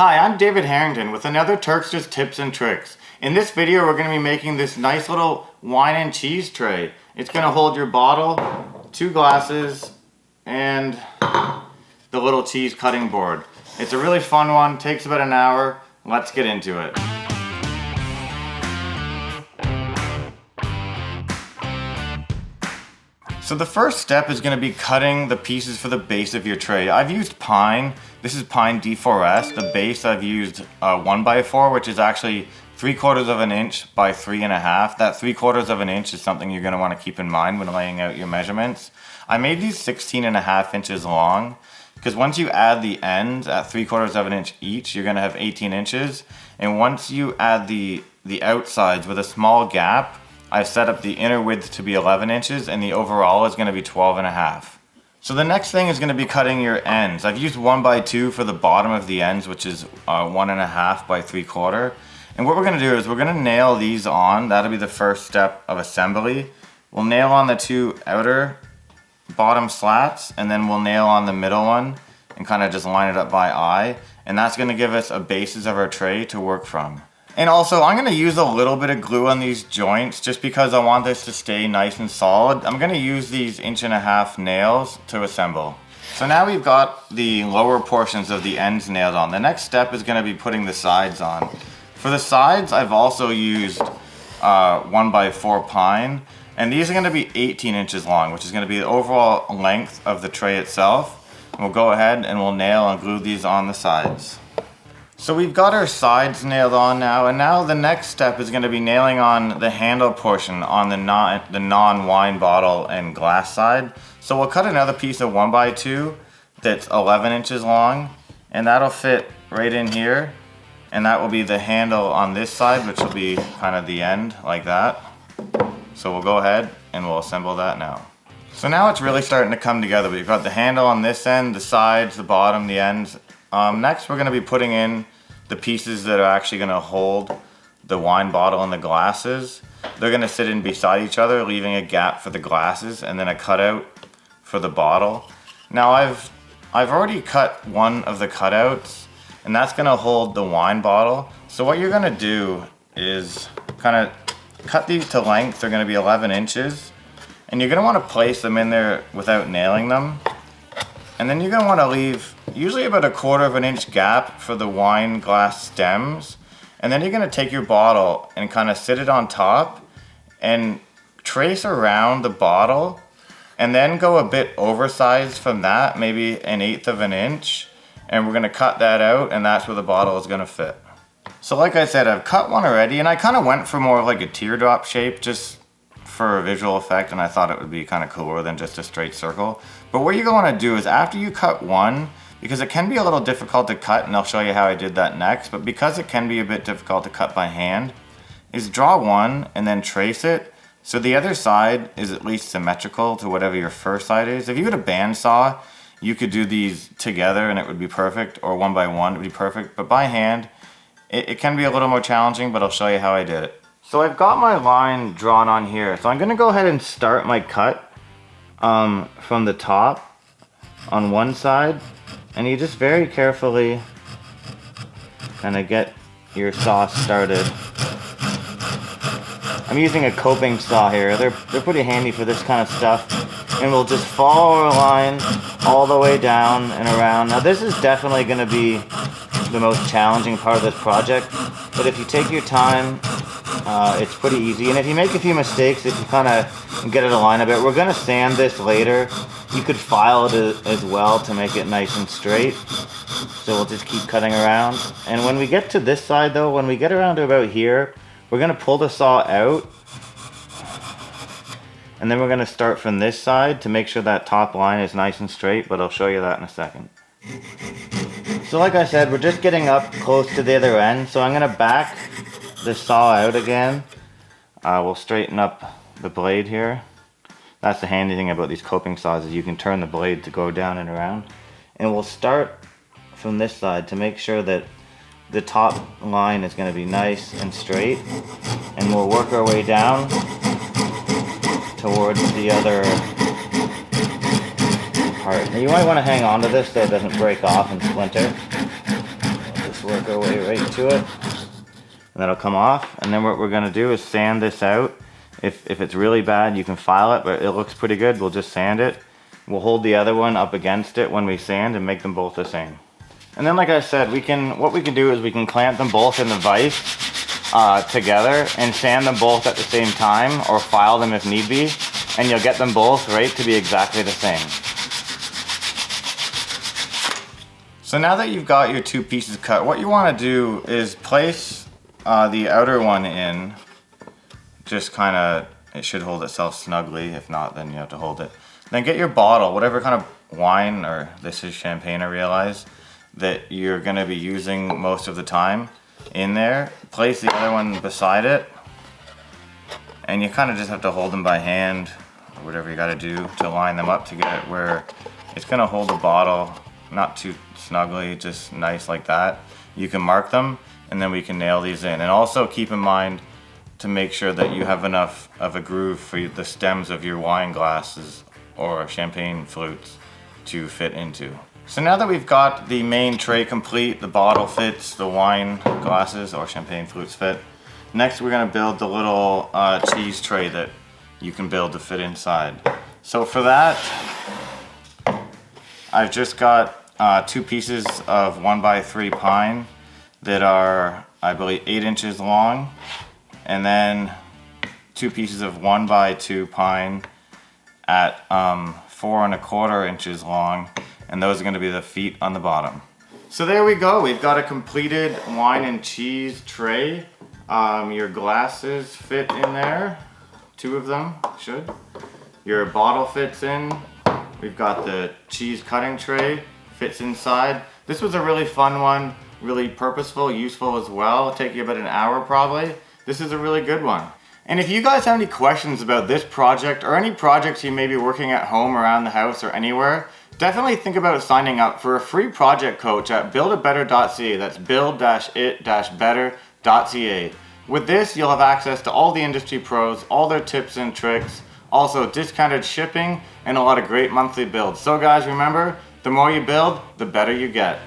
Hi, I'm David Harrington with another Turkstra's Tips and Tricks. In this video, we're going to be making this nice little wine and cheese tray. It's going to hold your bottle, 2 glasses, and the little cheese cutting board. It's a really fun one, takes about an hour. Let's get into it. So the first step is going to be cutting the pieces for the base of your tray. I've used pine. This is pine D4S. The base I've used 1x4, which is actually 3/4 of an inch by 3.5. That 3/4 of an inch is something you're going to want to keep in mind when laying out your measurements. I made these 16.5 inches long because once you add the ends at 3/4 of an inch each, you're going to have 18 inches. And once you add the outsides with a small gap, I've set up the inner width to be 11 inches and the overall is going to be 12.5. So the next thing is going to be cutting your ends. I've used 1x2 for the bottom of the ends, which is 1.5 by 3/4. And what we're going to do is we're going to nail these on. That'll be the first step of assembly. We'll nail on the 2 outer bottom slats and then we'll nail on the middle one and kind of just line it up by eye. And that's going to give us a basis of our tray to work from. And also, I'm going to use a little bit of glue on these joints just because I want this to stay nice and solid. I'm going to use these 1.5 inch nails to assemble. So now we've got the lower portions of the ends nailed on. The next step is going to be putting the sides on. For the sides, I've also used 1x4 pine. And these are going to be 18 inches long, which is going to be the overall length of the tray itself. And we'll go ahead and we'll nail and glue these on the sides. So we've got our sides nailed on now, and now the next step is going to be nailing on the handle portion on the non-wine bottle and glass side. So we'll cut another piece of 1x2 that's 11 inches long, and that'll fit right in here. And that will be the handle on this side, which will be kind of the end, like that. So we'll go ahead and we'll assemble that now. So now it's really starting to come together. We've got the handle on this end, the sides, the bottom, the ends. Next we're going to be putting in the pieces that are actually going to hold the wine bottle and the glasses. They're going to sit in beside each other, leaving a gap for the glasses and then a cutout for the bottle. Now I've already cut one of the cutouts and that's going to hold the wine bottle. So what you're going to do is kind of cut these to length. They're going to be 11 inches and you're going to want to place them in there without nailing them. And then you're going to want to leave usually about 1/4 of an inch gap for the wine glass stems. And then you're going to take your bottle and kind of sit it on top and trace around the bottle and then go a bit oversized from that, maybe 1/8 of an inch. And we're going to cut that out and that's where the bottle is going to fit. So like I said, I've cut one already and I kind of went for more like a teardrop shape just for a visual effect, and I thought it would be kind of cooler than just a straight circle. But what you're going to do is after you cut one, because it can be a little difficult to cut, and I'll show you how I did that next, but because it can be a bit difficult to cut by hand, is draw one and then trace it so the other side is at least symmetrical to whatever your first side is. If you had a bandsaw, you could do these together and it would be perfect, or 1x1 would be perfect, but by hand, it can be a little more challenging, but I'll show you how I did it. So I've got my line drawn on here. So I'm going to go ahead and start my cut from the top on one side. And you just very carefully kind of get your saw started. I'm using a coping saw here. They're pretty handy for this kind of stuff. And we'll just follow our line all the way down and around. Now this is definitely going to be the most challenging part of this project. But if you take your time, it's pretty easy, and if you make a few mistakes, if you kind of get it aligned a bit, we're going to sand this later. You could file it as well to make it nice and straight. So we'll just keep cutting around. And when we get to this side though, when we get around to about here, we're going to pull the saw out. And then we're going to start from this side to make sure that top line is nice and straight, but I'll show you that in a second. So like I said, we're just getting up close to the other end, so I'm going to back the saw out again. We'll straighten up the blade here. That's the handy thing about these coping saws, is you can turn the blade to go down and around. And we'll start from this side to make sure that the top line is going to be nice and straight. And we'll work our way down towards the other part. Now you might want to hang on to this so it doesn't break off and splinter. just work our way right to it. And that'll come off. And then what we're gonna do is sand this out. If it's really bad, you can file it, but it looks pretty good. We'll just sand it. We'll hold the other one up against it when we sand and make them both the same. And then like I said, what we can do is we can clamp them both in the vise together and sand them both at the same time, or file them if need be, and you'll get them both right to be exactly the same. So now that you've got your two pieces cut, what you want to do is place the outer one in. Just kind of, it should hold itself snugly. If not, then you have to hold it. Then get your bottle, whatever kind of wine, or this is champagne, I realize, that you're going to be using most of the time in there. Place the other one beside it, and you kind of just have to hold them by hand, or whatever you got to do to line them up to get it where it's going to hold the bottle not too snugly, just nice like that. You can mark them, and then we can nail these in. And also keep in mind to make sure that you have enough of a groove for the stems of your wine glasses or champagne flutes to fit into. So now that we've got the main tray complete, the bottle fits, the wine glasses or champagne flutes fit, next we're gonna build the little cheese tray that you can build to fit inside. So for that, I've just got 2 pieces of 1x3 pine that are, I believe, 8 inches long, and then 2 pieces of 1x2 pine at 4 1/4 inches long, and those are going to be the feet on the bottom. So there we go, we've got a completed wine and cheese tray. Your glasses fit in there, 2 of them should. Your bottle fits in. We've got the cheese cutting tray, fits inside. This was a really fun one, really purposeful, useful as well. It'll take you about an hour probably. This is a really good one. And if you guys have any questions about this project or any projects you may be working at home, around the house, or anywhere, definitely think about signing up for a free project coach at build-it-better.ca. That's build-it-better.ca. With this, you'll have access to all the industry pros, all their tips and tricks, also discounted shipping, and a lot of great monthly builds. So guys, remember, the more you build, the better you get.